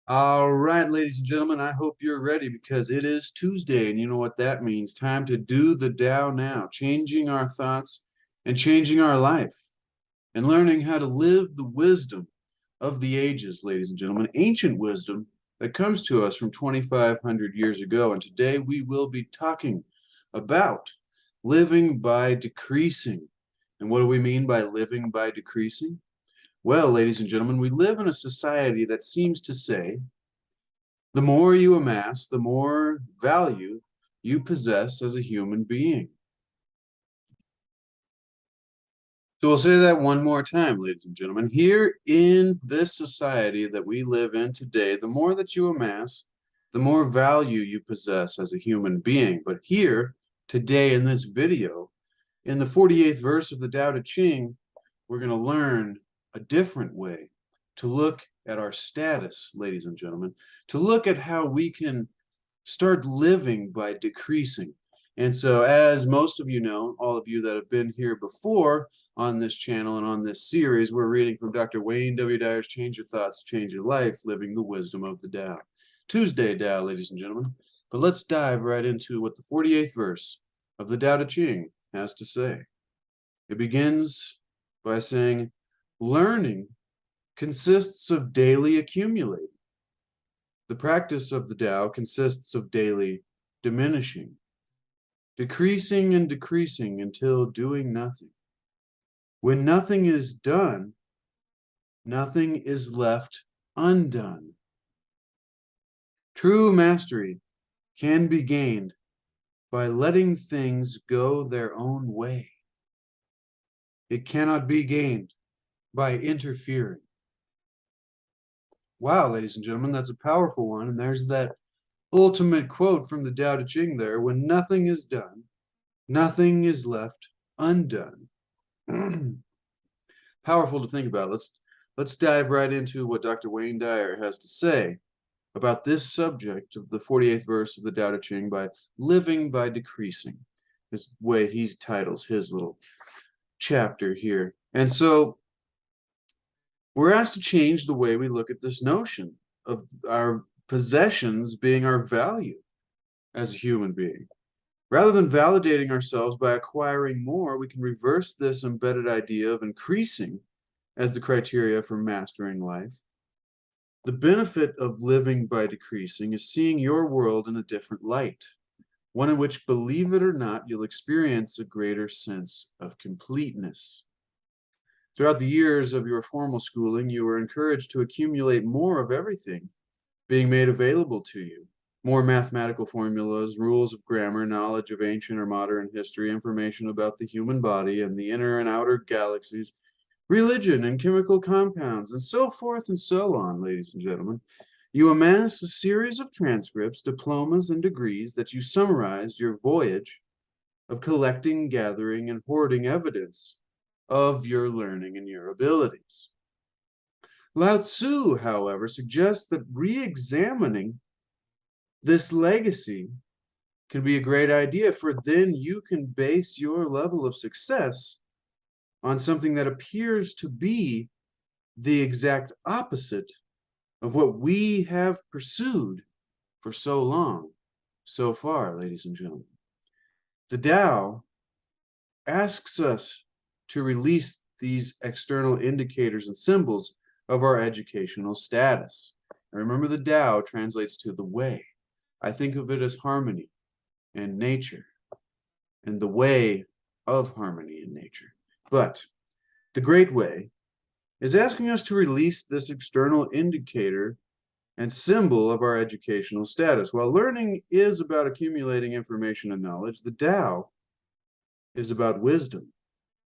All right, ladies and gentlemen, I hope you're ready because it is Tuesday, and you know what that means. Time to do the Tao now, changing our thoughts and changing our life and learning how to live the wisdom of the ages, ladies and gentlemen, ancient wisdom that comes to us from 2,500 years ago. And today we will be talking about living by decreasing. And what do we mean by living by decreasing? Well, ladies and gentlemen, we live in a society that seems to say the more you amass, the more value you possess as a human being. So we'll say that one more time, ladies and gentlemen. Here in this society that we live in today, the more that you amass, the more value you possess as a human being. But here, today in this video, in the 48th verse of the Tao Te Ching, we're going to learn a different way to look at our status, ladies and gentlemen, to look at how we can start living by decreasing. And so, as most of you know, all of you that have been here before on this channel and on this series, we're reading from Dr. Wayne W. Dyer's Change Your Thoughts, Change Your Life, Living the Wisdom of the Tao. Tuesday Tao, ladies and gentlemen. But let's dive right into what the 48th verse of the Tao Te Ching has to say. It begins by saying, learning consists of daily accumulating. The practice of the Tao consists of daily diminishing, decreasing and decreasing until doing nothing. When nothing is done, nothing is left undone. True mastery can be gained by letting things go their own way. It cannot be gained by interfering. Wow, ladies and gentlemen, that's a powerful one. And there's that ultimate quote from the Tao Te Ching there: when nothing is done, nothing is left undone. Powerful to think about. Let's dive right into what Dr. Wayne Dyer has to say about this subject of the 48th verse of the Tao Te Ching by living by decreasing. This way he titles his little chapter here. And so we're asked to change the way we look at this notion of our possessions being our value as a human being. Rather than validating ourselves by acquiring more, we can reverse this embedded idea of increasing as the criteria for mastering life. The benefit of living by decreasing is seeing your world in a different light, one in which, believe it or not, you'll experience a greater sense of completeness. Throughout the years of your formal schooling, you were encouraged to accumulate more of everything being made available to you. More mathematical formulas, rules of grammar, knowledge of ancient or modern history, information about the human body and the inner and outer galaxies, religion and chemical compounds, and so forth and so on, ladies and gentlemen. You amass a series of transcripts, diplomas, and degrees that you summarized your voyage of collecting, gathering, and hoarding evidence of your learning and your abilities. Lao-tzu, however, suggests that re-examining this legacy can be a great idea, for then you can base your level of success on something that appears to be the exact opposite of what we have pursued for so long, so far, ladies and gentlemen. The Tao asks us to release these external indicators and symbols of our educational status. And remember, the Tao translates to the way. I think of it as harmony and nature and the way of harmony in nature. But the Great Way is asking us to release this external indicator and symbol of our educational status. While learning is about accumulating information and knowledge, the Tao is about wisdom,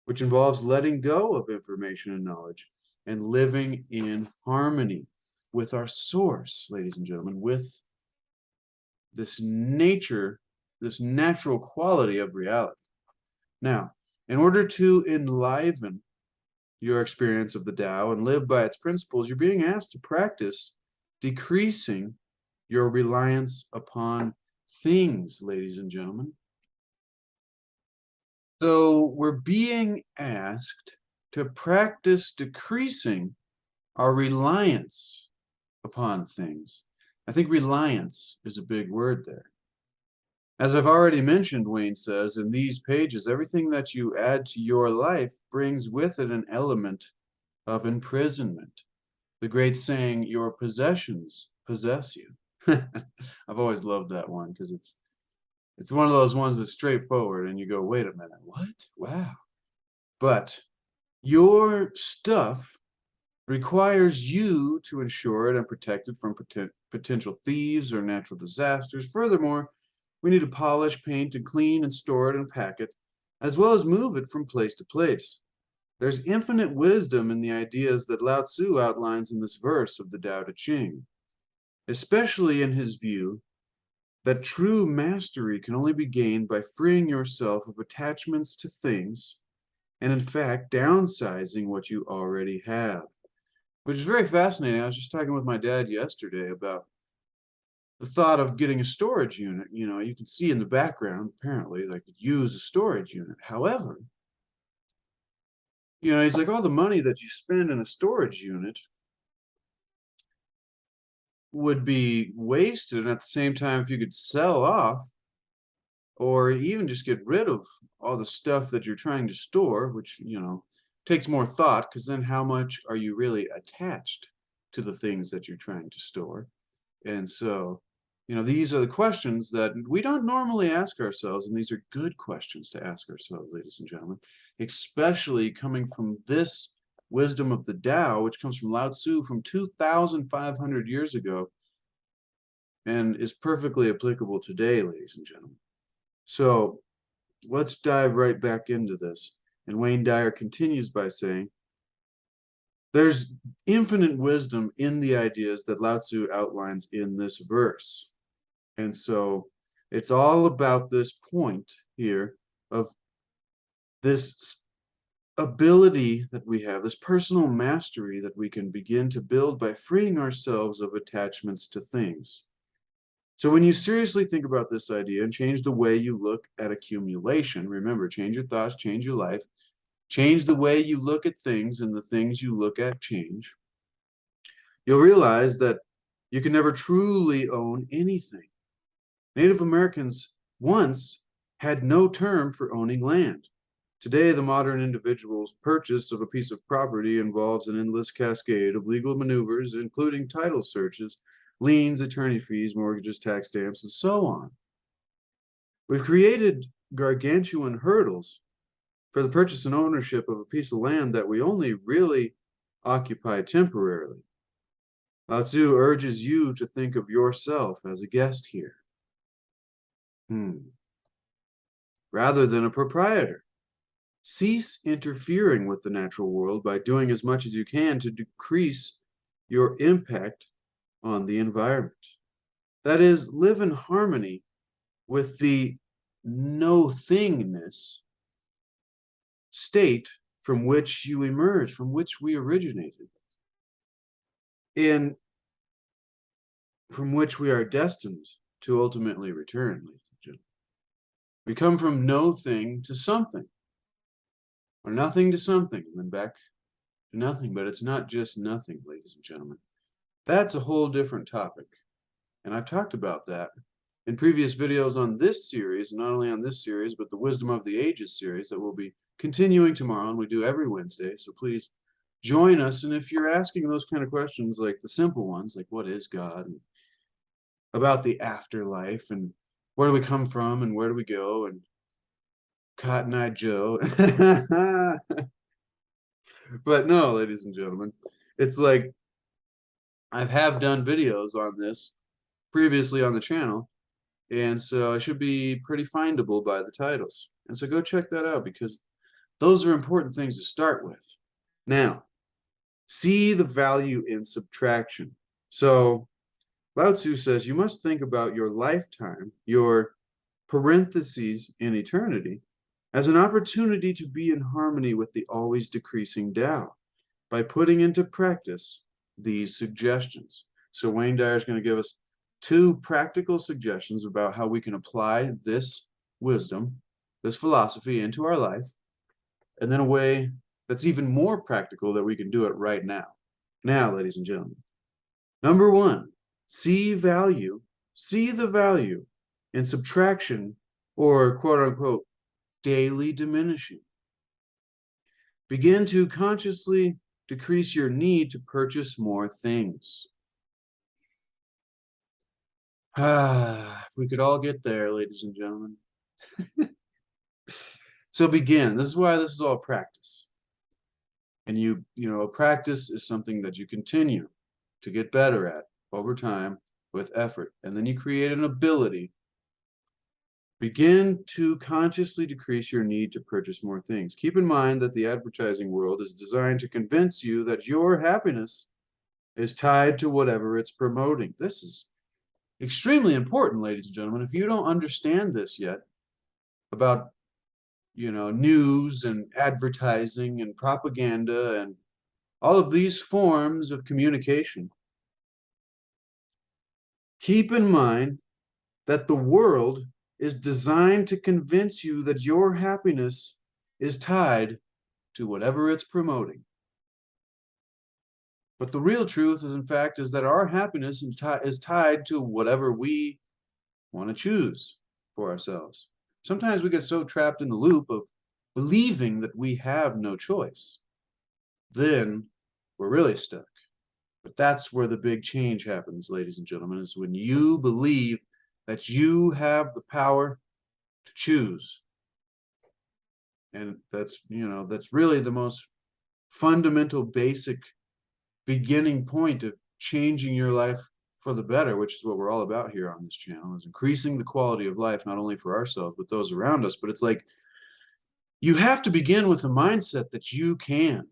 which involves letting go of information and knowledge and living in harmony with our source, ladies and gentlemen, with this nature, this natural quality of reality. Now, in order to enliven your experience of the Tao and live by its principles, you're being asked to practice decreasing your reliance upon things, ladies and gentlemen. So we're being asked to practice decreasing our reliance upon things. I think reliance is a big word there. As I've already mentioned, Wayne says, in these pages, everything that you add to your life brings with it an element of imprisonment. The great saying, your possessions possess you. I've always loved that one because it's one of those ones that's straightforward and you go, wait a minute, what? Wow. But your stuff requires you to ensure it and protect it from potential thieves or natural disasters. Furthermore, we need to polish, paint, and clean and store it and pack it, as well as move it from place to place. There's infinite wisdom in the ideas that Lao-tzu outlines in this verse of the Tao Te Ching, especially in his view that true mastery can only be gained by freeing yourself of attachments to things and, in fact, downsizing what you already have. Which is very fascinating. I was just talking with my dad yesterday about the thought of getting a storage unit. You know, you can see in the background, apparently, they could use a storage unit. However, you know, he's like, all the money that you spend in a storage unit would be wasted. And at the same time, if you could sell off or even just get rid of all the stuff that you're trying to store, which, you know, takes more thought, because then how much are you really attached to the things that you're trying to store? And so, you know, these are the questions that we don't normally ask ourselves, and these are good questions to ask ourselves, ladies and gentlemen, especially coming from this wisdom of the Tao, which comes from Lao-tzu from 2,500 years ago and is perfectly applicable today, ladies and gentlemen. So let's dive right back into this. And Wayne Dyer continues by saying, there's infinite wisdom in the ideas that Lao-tzu outlines in this verse. And so it's all about this point here of this ability that we have, this personal mastery that we can begin to build by freeing ourselves of attachments to things. So when you seriously think about this idea and change the way you look at accumulation, remember, change your thoughts, change your life, change the way you look at things, and the things you look at change, you'll realize that you can never truly own anything. Native Americans once had no term for owning land. Today, the modern individual's purchase of a piece of property involves an endless cascade of legal maneuvers, including title searches, liens, attorney fees, mortgages, tax stamps, and so on. We've created gargantuan hurdles for the purchase and ownership of a piece of land that we only really occupy temporarily. Lao-tzu urges you to think of yourself as a guest here, rather than a proprietor. Cease interfering with the natural world by doing as much as you can to decrease your impact on the environment. That is, live in harmony with the no-thingness state from which you emerge, from which we originated, and from which we are destined to ultimately return, ladies and gentlemen. We come from no thing to something, or nothing to something, and then back to nothing. But it's not just nothing, ladies and gentlemen. That's a whole different topic. And I've talked about that in previous videos on this series, and not only on this series, but the Wisdom of the Ages series that will be continuing tomorrow, and we do every Wednesday. So please join us. And if you're asking those kind of questions, like the simple ones, like what is God, and about the afterlife, and where do we come from, and where do we go, and Cotton Eye Joe. But no, ladies and gentlemen, it's like I have done videos on this previously on the channel, and so I should be pretty findable by the titles. And so go check that out, because those are important things to start with. Now, see the value in subtraction. So Lao-tzu says you must think about your lifetime, your parentheses in eternity, as an opportunity to be in harmony with the always decreasing Tao by putting into practice these suggestions. So Wayne Dyer is going to give us 2 practical suggestions about how we can apply this wisdom, this philosophy into our life, and then a way that's even more practical that we can do it right now. Now, ladies and gentlemen, Number one, see the value in subtraction or quote unquote daily diminishing. Begin to consciously decrease your need to purchase more things. If we could all get there, ladies and gentlemen. So begin. This is why this is all practice. And a practice is something that you continue to get better at over time with effort. And then you create an ability. Begin to consciously decrease your need to purchase more things. Keep in mind that the advertising world is designed to convince you that your happiness is tied to whatever it's promoting. This is extremely important, ladies and gentlemen. If you don't understand this yet about, news and advertising and propaganda and all of these forms of communication, keep in mind that the world is designed to convince you that your happiness is tied to whatever it's promoting. But the real truth is, in fact, is that our happiness is tied to whatever we want to choose for ourselves. Sometimes we get so trapped in the loop of believing that we have no choice. Then we're really stuck. But that's where the big change happens, ladies and gentlemen, is when you believe that you have the power to choose. And that's really the most fundamental, basic beginning point of changing your life for the better, which is what we're all about here on this channel, is increasing the quality of life, not only for ourselves, but those around us. But it's like, you have to begin with the mindset that you can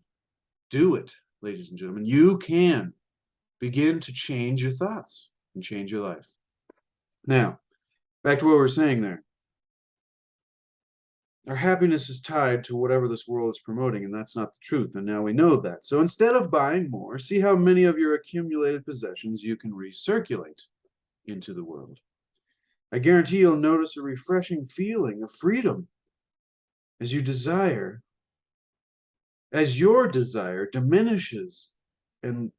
do it, ladies and gentlemen. You can begin to change your thoughts and change your life. Now, back to what we were saying there. Our happiness is tied to whatever this world is promoting, and that's not the truth, and now we know that. So instead of buying more, see how many of your accumulated possessions you can recirculate into the world. I guarantee you'll notice a refreshing feeling of freedom as your desire diminishes and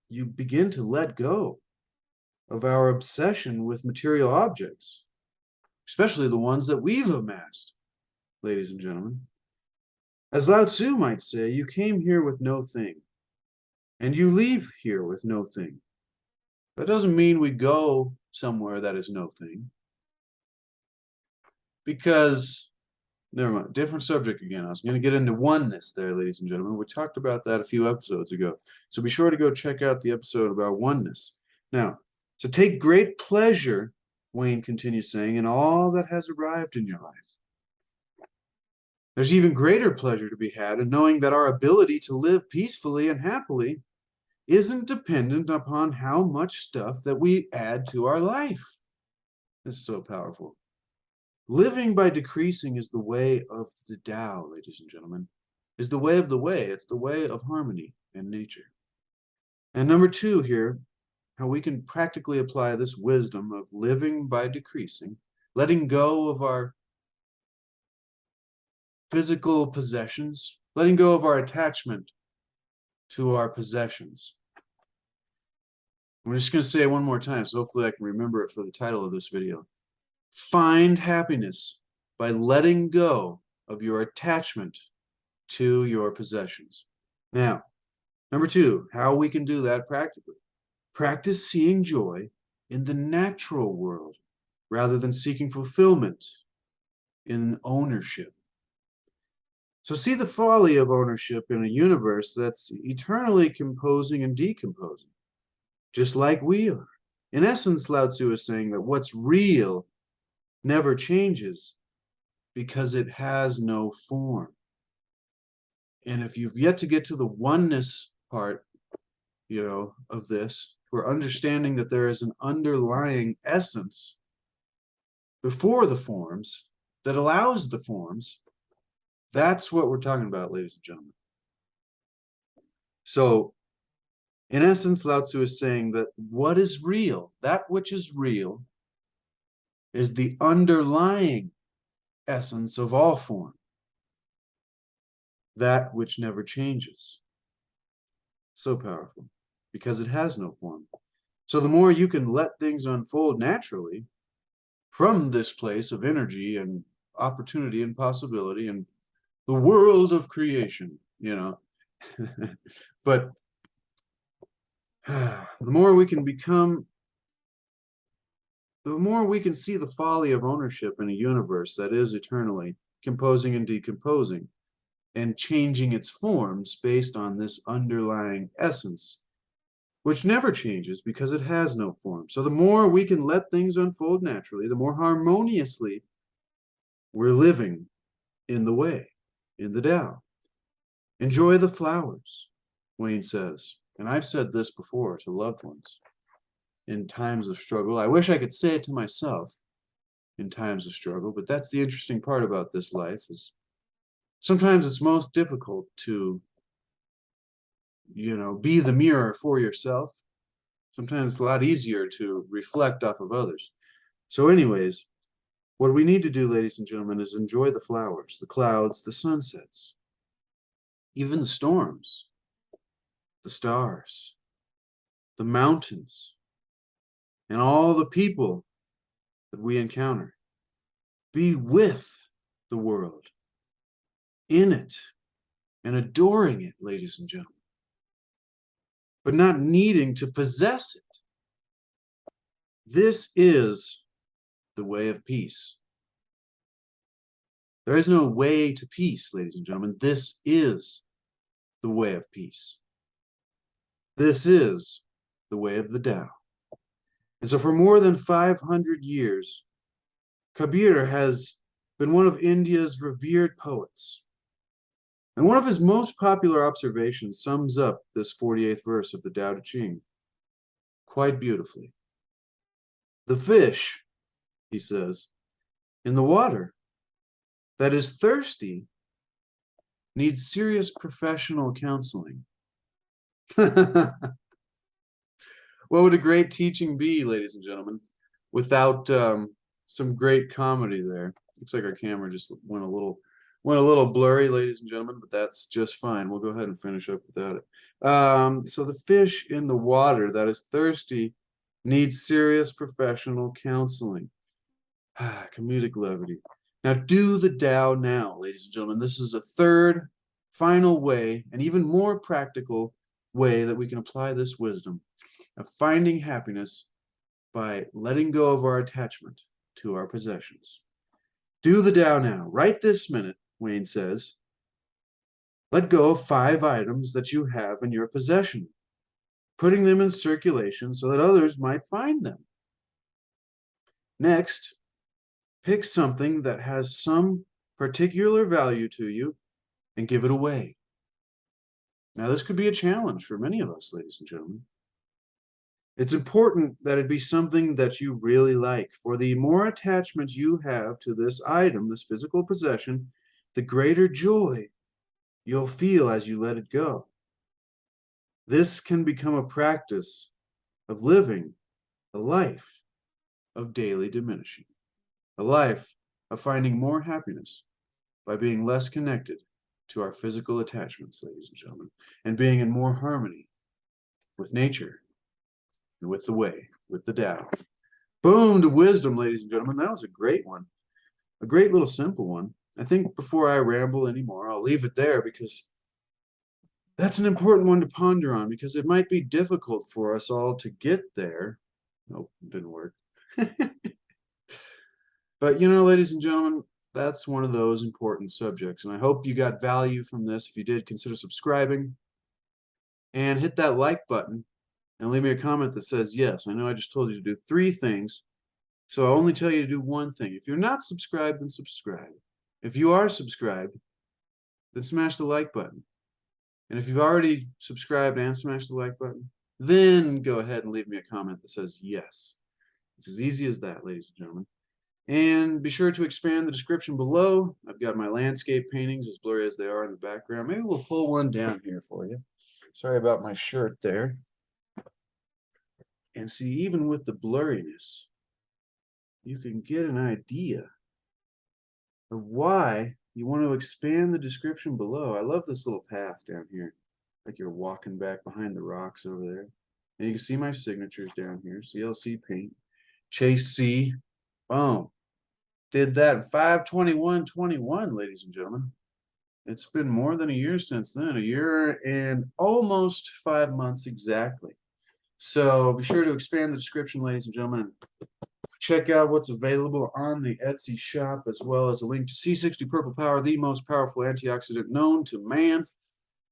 you begin to let go of our obsession with material objects, especially the ones that we've amassed. Ladies and gentlemen, as Lao-tzu might say, you came here with no thing, and you leave here with no thing. That doesn't mean we go somewhere that is no thing, because, never mind, different subject again. I was going to get into oneness there, ladies and gentlemen. We talked about that a few episodes ago, so be sure to go check out the episode about oneness. Now, so take great pleasure, Wayne continues saying, in all that has arrived in your life. There's even greater pleasure to be had in knowing that our ability to live peacefully and happily isn't dependent upon how much stuff that we add to our life. This is so powerful. Living by decreasing is the way of the Tao, ladies and gentlemen, is the way of the way. It's the way of harmony and nature. And number two here, how we can practically apply this wisdom of living by decreasing, letting go of our physical possessions, letting go of our attachment to our possessions. I'm just going to say it one more time, so hopefully I can remember it for the title of this video. Find happiness by letting go of your attachment to your possessions. Now, number two, how we can do that practically. Practice seeing joy in the natural world rather than seeking fulfillment in ownership. So see the folly of ownership in a universe that's eternally composing and decomposing, just like we are. In essence, Lao-tzu is saying that what's real never changes because it has no form. And if you've yet to get to the oneness part, of this, we're understanding that there is an underlying essence before the forms that allows the forms. That's what we're talking about, ladies and gentlemen. So, in essence, Lao-tzu is saying that what is real, that which is real, is the underlying essence of all form, that which never changes. So powerful, because it has no form. So the more you can let things unfold naturally from this place of energy and opportunity and possibility and the world of creation, you know. But the more we can become, the more we can see the folly of ownership in a universe that is eternally composing and decomposing and changing its forms based on this underlying essence, which never changes because it has no form. So the more we can let things unfold naturally, the more harmoniously we're living in the way, in the Tao. Enjoy the flowers, Wayne says. And I've said this before to loved ones in times of struggle. I wish I could say it to myself in times of struggle, but that's the interesting part about this life is sometimes it's most difficult to, be the mirror for yourself. Sometimes it's a lot easier to reflect off of others. So anyways, what we need to do, ladies and gentlemen, is enjoy the flowers, the clouds, the sunsets, even the storms, the stars, the mountains, and all the people that we encounter. Be with the world, in it, and adoring it, ladies and gentlemen, but not needing to possess it. This is the way of peace. There is no way to peace, ladies and gentlemen. This is the way of peace. This is the way of the Tao. And so for more than 500 years, Kabir has been one of India's revered poets. And one of his most popular observations sums up this 48th verse of the Tao Te Ching quite beautifully. The fish, he says, in the water that is thirsty needs serious professional counseling. What would a great teaching be, ladies and gentlemen, without some great comedy there? Looks like our camera just went a little blurry, ladies and gentlemen, but that's just fine. We'll go ahead and finish up without it. So the fish in the water that is thirsty needs serious professional counseling. Comedic levity. Now do the Tao now, ladies and gentlemen. This is a third, final way, and even more practical way that we can apply this wisdom of finding happiness by letting go of our attachment to our possessions. Do the Tao now, right this minute, Wayne says. Let go of 5 items that you have in your possession, putting them in circulation so that others might find them. Next, pick something that has some particular value to you and give it away. Now, this could be a challenge for many of us, ladies and gentlemen. It's important that it be something that you really like, for the more attachment you have to this item, this physical possession, the greater joy you'll feel as you let it go. This can become a practice of living a life of daily diminishing, a life of finding more happiness by being less connected to our physical attachments, ladies and gentlemen, and being in more harmony with nature and with the way, with the Tao. Boom to wisdom, ladies and gentlemen. That was a great one. A great little simple one. I think before I ramble anymore, I'll leave it there because that's an important one to ponder on, because it might be difficult for us all to get there. Nope, didn't work. But, ladies and gentlemen, that's one of those important subjects. And I hope you got value from this. If you did, consider subscribing and hit that like button and leave me a comment that says, yes, I know I just told you to do 3 things, so I'll only tell you to do 1 thing. If you're not subscribed, then subscribe. If you are subscribed, then smash the like button. And if you've already subscribed and smashed the like button, then go ahead and leave me a comment that says yes. It's as easy as that, ladies and gentlemen. And be sure to expand the description below. I've got my landscape paintings, as blurry as they are in the background. Maybe we'll pull one down here for you. Sorry about my shirt there. And see, even with the blurriness, you can get an idea of why you want to expand the description below. I love this little path down here, like you're walking back behind the rocks over there. And you can see my signatures down here. CLC paint. Chase C. Boom. Did that 5/21/21, ladies and gentlemen. It's been more than a year since then, a year and almost 5 months exactly. So be sure to expand the description, ladies and gentlemen, and check out what's available on the Etsy shop, as well as a link to C60 Purple Power, the most powerful antioxidant known to man.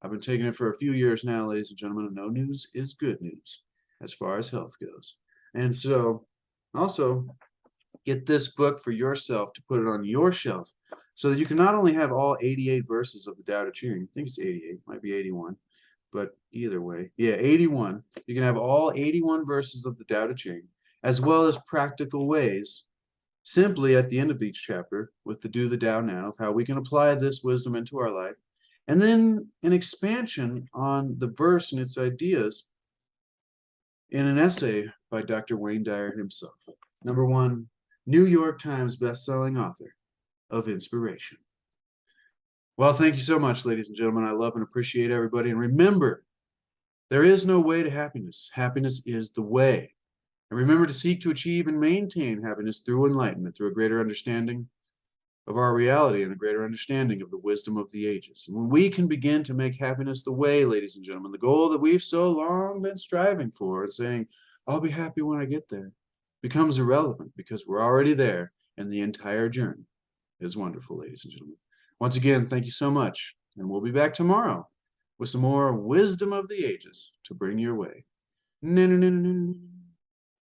I've been taking it for a few years now, ladies and gentlemen, and no news is good news as far as health goes. And so also get this book for yourself to put it on your shelf so that you can not only have all 88 verses of the Tao Te Ching, I think it's 88, might be 81, but either way, yeah, 81. You can have all 81 verses of the Tao Te Ching, as well as practical ways, simply at the end of each chapter, with the Do the Tao Now, of how we can apply this wisdom into our life, and then an expansion on the verse and its ideas in an essay by Dr. Wayne Dyer himself. Number one, New York Times best-selling author of inspiration. Well, thank you so much, ladies and gentlemen. I love and appreciate everybody. And remember, there is no way to happiness. Happiness is the way. And remember to seek to achieve and maintain happiness through enlightenment, through a greater understanding of our reality and a greater understanding of the wisdom of the ages. And when we can begin to make happiness the way, ladies and gentlemen, the goal that we've so long been striving for, and saying, I'll be happy when I get there, becomes irrelevant because we're already there, and the entire journey is wonderful, ladies and gentlemen. Once again, thank you so much, and we'll be back tomorrow with some more wisdom of the ages to bring your way.